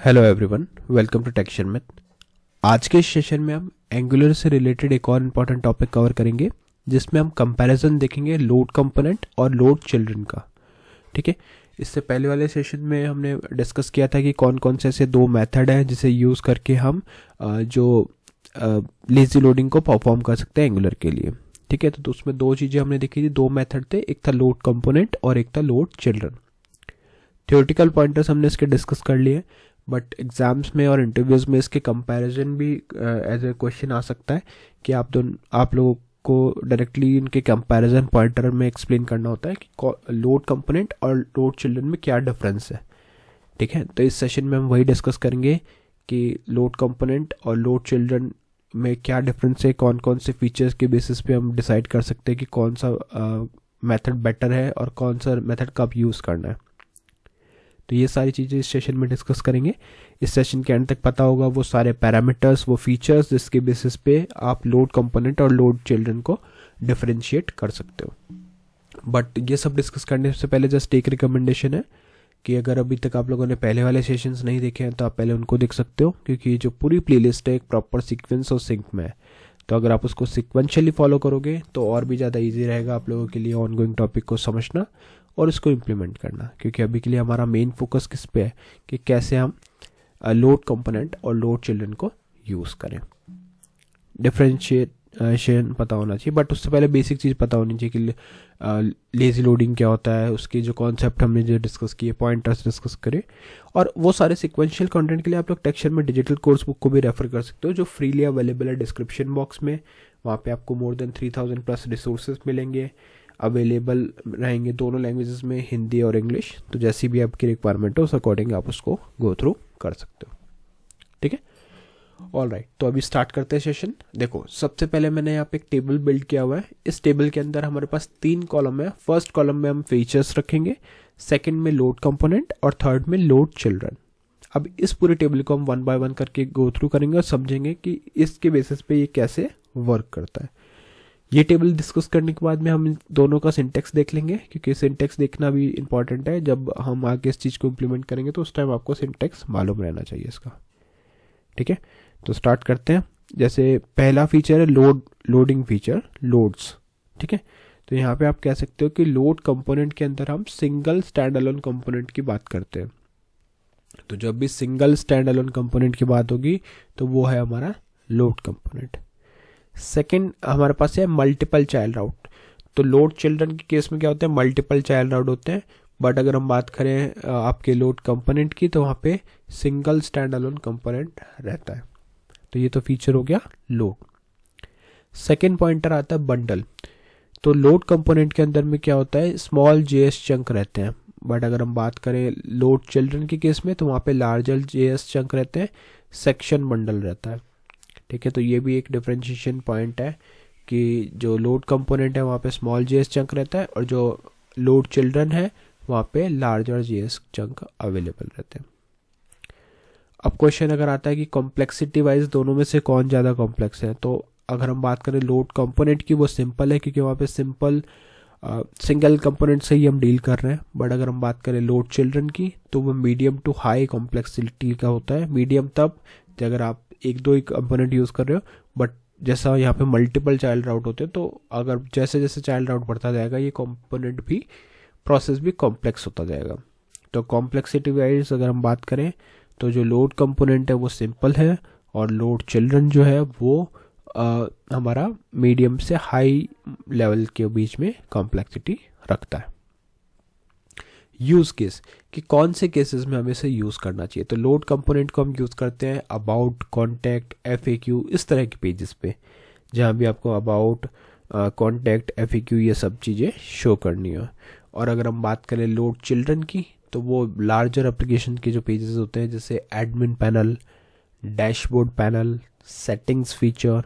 Hello everyone, welcome to टेक्शन में। आज के सेशन में हम एंगुलर से रिलेटेड एक और इम्पॉर्टेंट टॉपिक कवर करेंगे, जिसमें हम कंपैरिजन देखेंगे लोड कंपोनेंट और लोड चिल्ड्रन का। ठीक है, इससे पहले वाले सेशन में हमने डिस्कस किया था कि कौन कौन से ऐसे दो मेथड हैं जिसे यूज़ करके हम जो लेजी लोडिंग को परफॉर्म कर सकते हैं एंगुलर के लिए। ठीक है, तो उसमें दो चीज़ें हमने देखी थी, दो मेथड थे, एक था लोड कंपोनेंट और एक था लोड चिल्ड्रन। थ्योरेटिकल पॉइंटर्स हमने इसके डिस्कस कर लिए, बट एग्जाम्स में और इंटरव्यूज़ में इसके कंपैरिजन भी एज ए क्वेश्चन आ सकता है कि आप लोगों को डायरेक्टली इनके कंपैरिजन पॉइंटर में एक्सप्लेन करना होता है कि लोड कंपोनेंट और लोड चिल्ड्रन में क्या डिफरेंस है। ठीक है, तो इस सेशन में हम वही डिस्कस करेंगे कि लोड कंपोनेंट और लोड चिल्ड्रन में क्या डिफरेंस है, कौन कौन से फीचर्स के बेसिस पे हम डिसाइड कर सकते हैं कि कौन सा मेथड बेटर है और कौन सा मेथड कब यूज़ करना है। तो ये सारी चीज़ें इस सेशन में डिस्कस करेंगे। इस सेशन के एंड तक पता होगा वो सारे पैरामीटर्स, वो फीचर्स जिसके बेसिस पे आप लोड कंपोनेंट और लोड चिल्ड्रन को डिफरेंशिएट कर सकते हो। बट ये सब डिस्कस करने से पहले जस्ट एक रिकमेंडेशन है कि अगर अभी तक आप लोगों ने पहले वाले सेशंस नहीं देखे हैं तो आप पहले उनको देख सकते हो, क्योंकि जो पूरी प्लेलिस्ट है एक प्रॉपर सीक्वेंस और सिंक में है। तो अगर आप उसको सिक्वेंशियली फॉलो करोगे तो और भी ज़्यादा ईजी रहेगा आप लोगों के लिए ऑनगोइंग टॉपिक को समझना और उसको इम्प्लीमेंट करना, क्योंकि अभी के लिए हमारा मेन फोकस किस पे है कि कैसे हम लोड कंपोनेंट और लोड चिल्ड्रन को यूज़ करें। डिफरेंशिएशन पता होना चाहिए, बट उससे पहले बेसिक चीज़ पता होनी चाहिए कि लेजी लोडिंग क्या होता है, उसकी जो कॉन्सेप्ट हमने जो डिस्कस किए, पॉइंटर्स डिस्कस करें। और वो सारे सिक्वेंशियल कंटेंट के लिए आप लोग टेक्शन में डिजिटल कोर्स बुक को भी रेफर कर सकते हो, जो फ्रीली अवेलेबल है डिस्क्रिप्शन बॉक्स में। वहाँ पे आपको मोर देन 3000+ रिसोर्सेज मिलेंगे, अवेलेबल रहेंगे दोनों लैंग्वेजेस में, हिंदी और इंग्लिश। तो जैसी भी आपकी रिक्वायरमेंट हो उस अकॉर्डिंग आप उसको गो थ्रू कर सकते हो। ठीक है, ऑल राइट। तो अभी स्टार्ट करते हैं सेशन। देखो, सबसे पहले मैंने यहाँ पे एक टेबल बिल्ड किया हुआ है। इस टेबल के अंदर हमारे पास 3 कॉलम है। फर्स्ट कॉलम में हम फीचर्स रखेंगे, सेकंड में लोड कंपोनेंट और थर्ड में लोड चिल्ड्रन। अब इस पूरे टेबल को हम 1 बाय 1 करके गो थ्रू करेंगे और समझेंगे कि इसके बेसिस पे ये कैसे वर्क करता है। ये टेबल डिस्कस करने के बाद में हम इन दोनों का सिंटेक्स देख लेंगे, क्योंकि सिंटेक्स देखना भी इंपॉर्टेंट है। जब हम आगे इस चीज़ को इम्प्लीमेंट करेंगे तो उस टाइम आपको सिंटेक्स मालूम रहना चाहिए इसका। ठीक है, तो स्टार्ट करते हैं। जैसे पहला फीचर है लोडिंग फीचर, लोड्स। ठीक है, तो यहाँ पे आप कह सकते हो कि लोड कंपोनेंट के अंदर हम सिंगल स्टैंड अलोन कंपोनेंट की बात करते हैं। तो जब भी सिंगल स्टैंड अलोन कंपोनेंट की बात होगी तो वो है हमारा लोड कंपोनेंट। सेकंड हमारे पास है मल्टीपल चाइल्ड राउट। तो लोड चिल्ड्रन के केस में क्या होता है, मल्टीपल चाइल्ड राउट होते हैं, बट अगर हम बात करें आपके लोड कंपोनेंट की तो वहाँ पे सिंगल स्टैंड अलोन कंपोनेंट रहता है। तो ये तो फीचर हो गया लोड। सेकंड पॉइंटर आता है बंडल। तो लोड कंपोनेंट के अंदर में क्या होता है, स्मॉल जेएस चंक रहते हैं, बट अगर हम बात करें लोड चिल्ड्रन के केस में तो वहाँ पे लार्जर जेएस चंक रहते हैं, सेक्शन बंडल रहता है। ठीक है, तो ये भी एक डिफरेंशिएशन पॉइंट है कि जो लोड कंपोनेंट है वहाँ पे स्मॉल जेएस चंक रहता है और जो लोड चिल्ड्रन है वहाँ पे लार्जर जेएस चंक अवेलेबल रहते हैं। अब क्वेश्चन अगर आता है कि कॉम्प्लेक्सिटी वाइज दोनों में से कौन ज़्यादा कॉम्प्लेक्स है, तो अगर हम बात करें लोड कंपोनेंट की वो सिंपल है, क्योंकि वहाँ पे सिंपल सिंगल कंपोनेंट से ही हम डील कर रहे हैं। बट अगर हम बात करें लोड चिल्ड्रन की तो वो मीडियम टू हाई कॉम्प्लेक्सिटी का होता है। मीडियम तब अगर आप एक दो ही कंपोनेंट यूज़ कर रहे हो, बट जैसा यहाँ पे मल्टीपल चाइल्ड राउट होते हैं तो अगर जैसे जैसे चाइल्ड राउट बढ़ता जाएगा ये कंपोनेंट भी, प्रोसेस भी कॉम्प्लेक्स होता जाएगा। तो कॉम्प्लेक्सिटी वाइज अगर हम बात करें तो जो लोड कंपोनेंट है वो सिंपल है और लोड चिल्ड्रन जो है वो हमारा मीडियम से हाई लेवल के बीच में कॉम्प्लेक्सिटी रखता है। यूज़ केस कि कौन से केसेस में हमें इसे यूज़ करना चाहिए, तो लोड कंपोनेंट को हम यूज़ करते हैं अबाउट, कॉन्टैक्ट, FAQ, इस तरह के पेजेस पे, जहाँ भी आपको अबाउट, कॉन्टैक्ट, FAQ ये सब चीज़ें शो करनी है। और अगर हम बात करें लोड चिल्ड्रन की तो वो लार्जर एप्लीकेशन के जो पेजेस होते हैं, जैसे admin panel, dashboard panel, settings feature.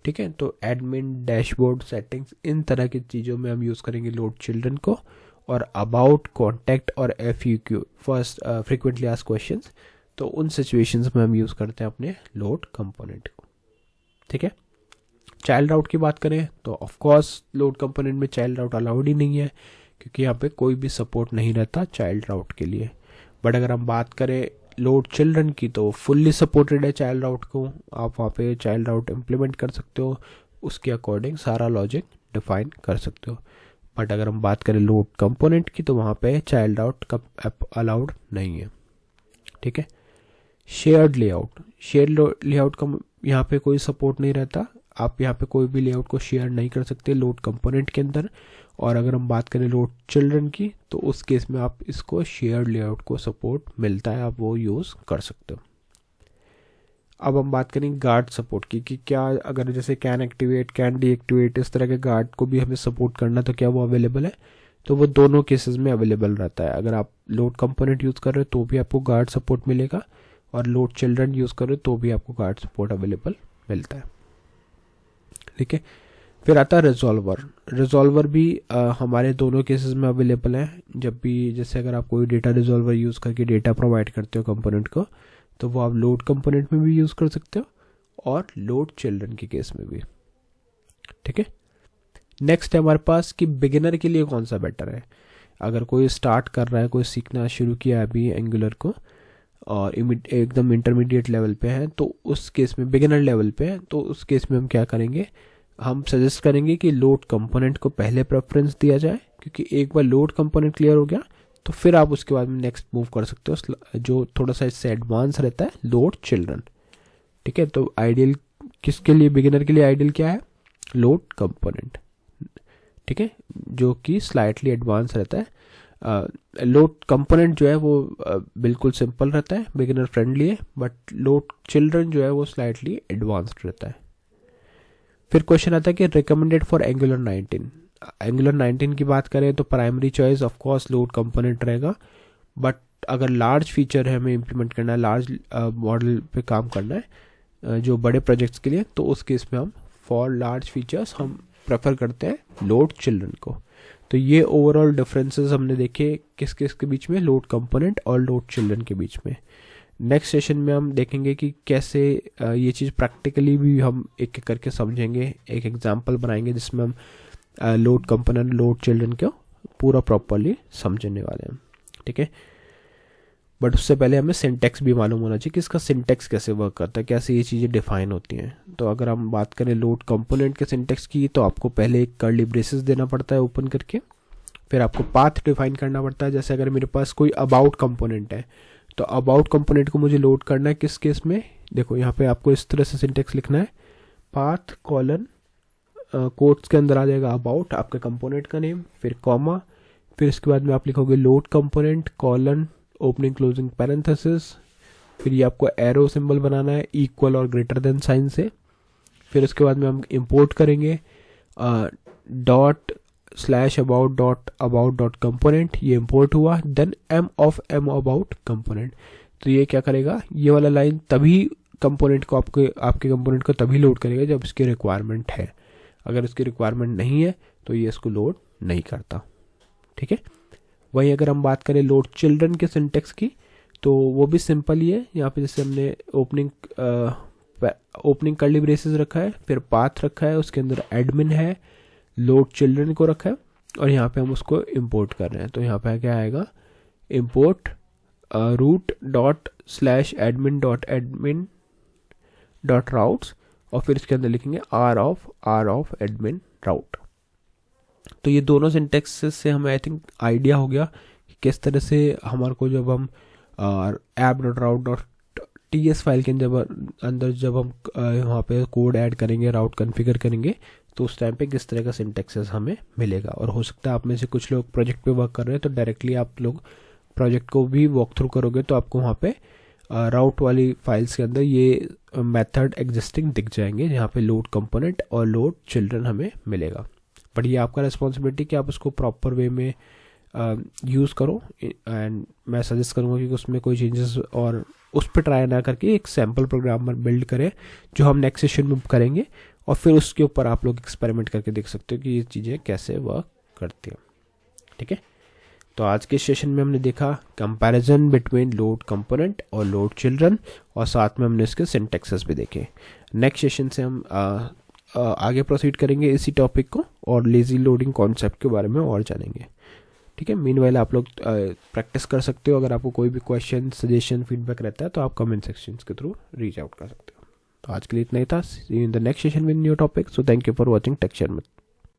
ठीक है, तो एडमिन, डैशबोर्ड, सेटिंग्स, इन तरह की चीज़ों में हम यूज़ करेंगे लोड चिल्ड्रन को। और अबाउट, कॉन्टैक्ट और FAQ, first frequently asked questions, तो उन सिचुएशंस में हम यूज़ करते हैं अपने लोड कंपोनेंट को। ठीक है, चाइल्ड राउट की बात करें तो ऑफ कोर्स लोड कंपोनेंट में चाइल्ड राउट अलाउड ही नहीं है, क्योंकि यहाँ पे कोई भी सपोर्ट नहीं रहता चाइल्ड राउट के लिए। बट अगर हम बात करें लोड चिल्ड्रन की तो फुल्ली सपोर्टेड है चाइल्ड राउट को, आप वहाँ पे चाइल्ड राउट इम्प्लीमेंट कर सकते हो, उसके अकॉर्डिंग सारा लॉजिक डिफाइन कर सकते हो। बट अगर हम बात करें लोड कंपोनेंट की तो वहाँ पे चाइल्ड राउट का अलाउड नहीं है, ठीक है। शेयर्ड लेआउट का यहाँ पे कोई सपोर्ट नहीं रहता, आप यहाँ पे कोई भी लेआउट को शेयर नहीं कर सकते लोड कंपोनेंट के अंदर। और अगर हम बात करें लोड चिल्ड्रन की तो उस केस में आप इसको शेयर्ड लेआउट को सपोर्ट मिलता है, आप वो यूज़ कर सकते हो। अब हम बात करेंगे गार्ड सपोर्ट की कि क्या अगर जैसे कैन एक्टिवेट, कैन डीएक्टिवेट, इस तरह के गार्ड को भी हमें सपोर्ट करना तो क्या वो अवेलेबल है, तो वो दोनों केसेस में अवेलेबल रहता है। अगर आप लोड कंपोनेंट यूज़ कर रहे हो तो भी आपको गार्ड सपोर्ट मिलेगा, और लोड चिल्ड्रन यूज़ कर रहे हो तो भी आपको गार्ड सपोर्ट अवेलेबल मिलता है, ठीक है। फिर आता है रिजॉल्वर भी हमारे दोनों केसेस में अवेलेबल है। जब भी जैसे अगर आप कोई डेटा रिजॉल्वर यूज़ करके डेटा प्रोवाइड करते हो कंपोनेंट को, तो वो आप लोड कंपोनेंट में भी यूज़ कर सकते हो और लोड चिल्ड्रन के केस में भी, ठीक है। नेक्स्ट है हमारे पास कि बिगिनर के लिए कौन सा बेटर है। अगर कोई स्टार्ट कर रहा है, कोई सीखना शुरू किया है अभी एंगुलर को और एकदम इंटरमीडिएट लेवल पे है, तो उस केस में बिगिनर लेवल पे है, तो उस केस में हम क्या करेंगे, हम सजेस्ट करेंगे कि लोड कंपोनेंट को पहले प्रेफरेंस दिया जाए, क्योंकि एक बार लोड कंपोनेंट क्लियर हो गया तो फिर आप उसके बाद में नेक्स्ट मूव कर सकते हो जो थोड़ा सा इससे एडवांस रहता है, लोड चिल्ड्रन, ठीक है। तो आइडियल किसके लिए, बिगिनर के लिए आइडियल क्या है, लोड कंपोनेंट, ठीक है, जो कि स्लाइटली एडवांस रहता है। लोड कंपोनेंट जो है वो बिल्कुल सिंपल रहता है, बिगिनर फ्रेंडली है, बट लोड चिल्ड्रन जो है वो स्लाइटली एडवांस्ड रहता है। फिर क्वेश्चन आता है कि रिकमेंडेड फॉर एंगुलर 19 की बात करें तो primary choice of course load component रहेगा, बट अगर लार्ज फीचर है हमें इम्प्लीमेंट करना है, लार्ज मॉडल पे काम करना है जो बड़े प्रोजेक्ट्स के लिए, तो उस केस में हम फॉर लार्ज फीचर्स हम प्रेफर करते हैं लोड चिल्ड्रन को। तो ये ओवरऑल डिफरेंसेस हमने देखे किस किस के बीच में, लोड कंपोनेंट और लोड चिल्ड्रन के बीच में। नेक्स्ट सेशन में हम देखेंगे कि कैसे ये चीज़ प्रैक्टिकली भी हम एक एक करके समझेंगे, एक एग्जांपल बनाएंगे जिसमें हम लोड कंपोनेंट, लोड चिल्ड्रन को पूरा प्रॉपरली समझने वाले हैं, ठीक है। बट उससे पहले हमें सिंटेक्स भी मालूम होना चाहिए कि इसका सिंटेक्स कैसे वर्क करता है, कैसे ये चीज़ें डिफाइन होती हैं। तो अगर हम बात करें लोड कंपोनेंट के सिंटेक्स की, तो आपको पहले एक कर्ली ब्रेसेस देना पड़ता है ओपन करके, फिर आपको पाथ डिफाइन करना पड़ता है। जैसे अगर मेरे पास कोई अबाउट कंपोनेंट है, तो अबाउट कंपोनेंट को मुझे लोड करना है किस केस में, देखो यहाँ पे आपको इस तरह से सिंटेक्स लिखना है, पाथ कॉलन कोट्स के अंदर आ जाएगा अबाउट आपके कंपोनेंट का नेम, फिर कॉमा, फिर इसके बाद में आप लिखोगे load component colon opening closing parenthesis, फिर ये आपको एरो सिंबल बनाना है इक्वल और ग्रेटर देन साइन से, फिर उसके बाद में हम इंपोर्ट करेंगे dot slash about dot component, ये इंपोर्ट हुआ, then M of M about component. तो ये क्या करेगा, ये वाला लाइन तभी कंपोनेंट को आपके कंपोनेंट को तभी लोड करेगा जब इसकी रिक्वायरमेंट है, अगर इसकी रिक्वायरमेंट नहीं है तो ये इसको लोड नहीं करता, ठीक है। वहीं अगर हम बात करें लोड चिल्ड्रन के सिंटेक्स की, तो वो भी सिंपल ही है। यहाँ पे जैसे हमने ओपनिंग कर्ली ब्रेसेस रखा है, फिर पाथ रखा है, उसके अंदर एडमिन है, लोड चिल्ड्रन को रखा है, और यहाँ पे हम उसको इंपोर्ट कर रहे हैं। तो यहाँ पे क्या आएगा, import route dot slash admin dot routes, और फिर इसके अंदर लिखेंगे आर ऑफ एडमिन राउट। तो ये दोनों सिंटेक्स से हमें आई थिंक आइडिया हो गया कि किस तरह से हमारे को जब हम app dot route dot TS file के अंदर जब हम वहाँ पे कोड ऐड करेंगे, राउट कॉन्फ़िगर करेंगे, तो उस टाइम पे किस तरह का सिंटेक्सेस हमें मिलेगा। और हो सकता है आप में से कुछ लोग प्रोजेक्ट पे वर्क कर रहे हैं, तो डायरेक्टली आप लोग प्रोजेक्ट को भी वॉक थ्रू करोगे तो आपको वहाँ पे राउट वाली फाइल्स के अंदर ये मेथड एग्जिस्टिंग दिख जाएंगे, जहाँ पे लोड कंपोनेंट और लोड चिल्ड्रन हमें मिलेगा। बट ये आपका रिस्पॉन्सिबिलिटी कि आप उसको प्रॉपर वे में यूज़ करो, एंड मैं सजेस्ट करूँगा कि उसमें कोई चेंजेस और उस पर ट्राई ना करके एक सैम्पल प्रोग्राम बिल्ड करें, जो हम नेक्स्ट सेशन में करेंगे, और फिर उसके ऊपर आप लोग एक्सपेरिमेंट करके देख सकते हो कि ये चीज़ें कैसे वर्क करती हैं, ठीक है। तो आज के सेशन में हमने देखा कंपैरिजन बिटवीन लोड कंपोनेंट और लोड चिल्ड्रन, और साथ में हमने इसके सिंटेक्सेस भी देखे। नेक्स्ट सेशन से हम आगे प्रोसीड करेंगे इसी टॉपिक को, और लेजी लोडिंग कॉन्सेप्ट के बारे में और जानेंगे। ठीक है। मीनवाइल आप लोग प्रैक्टिस कर सकते हो। अगर आपको कोई भी क्वेश्चन, सजेशन, फीडबैक रहता है तो आप कमेंट सेक्शन के थ्रू रीच आउट कर सकते हो। तो आज के लिए इतना ही था। See you in the next session with new topic. So thank you for watching tech share Mitra.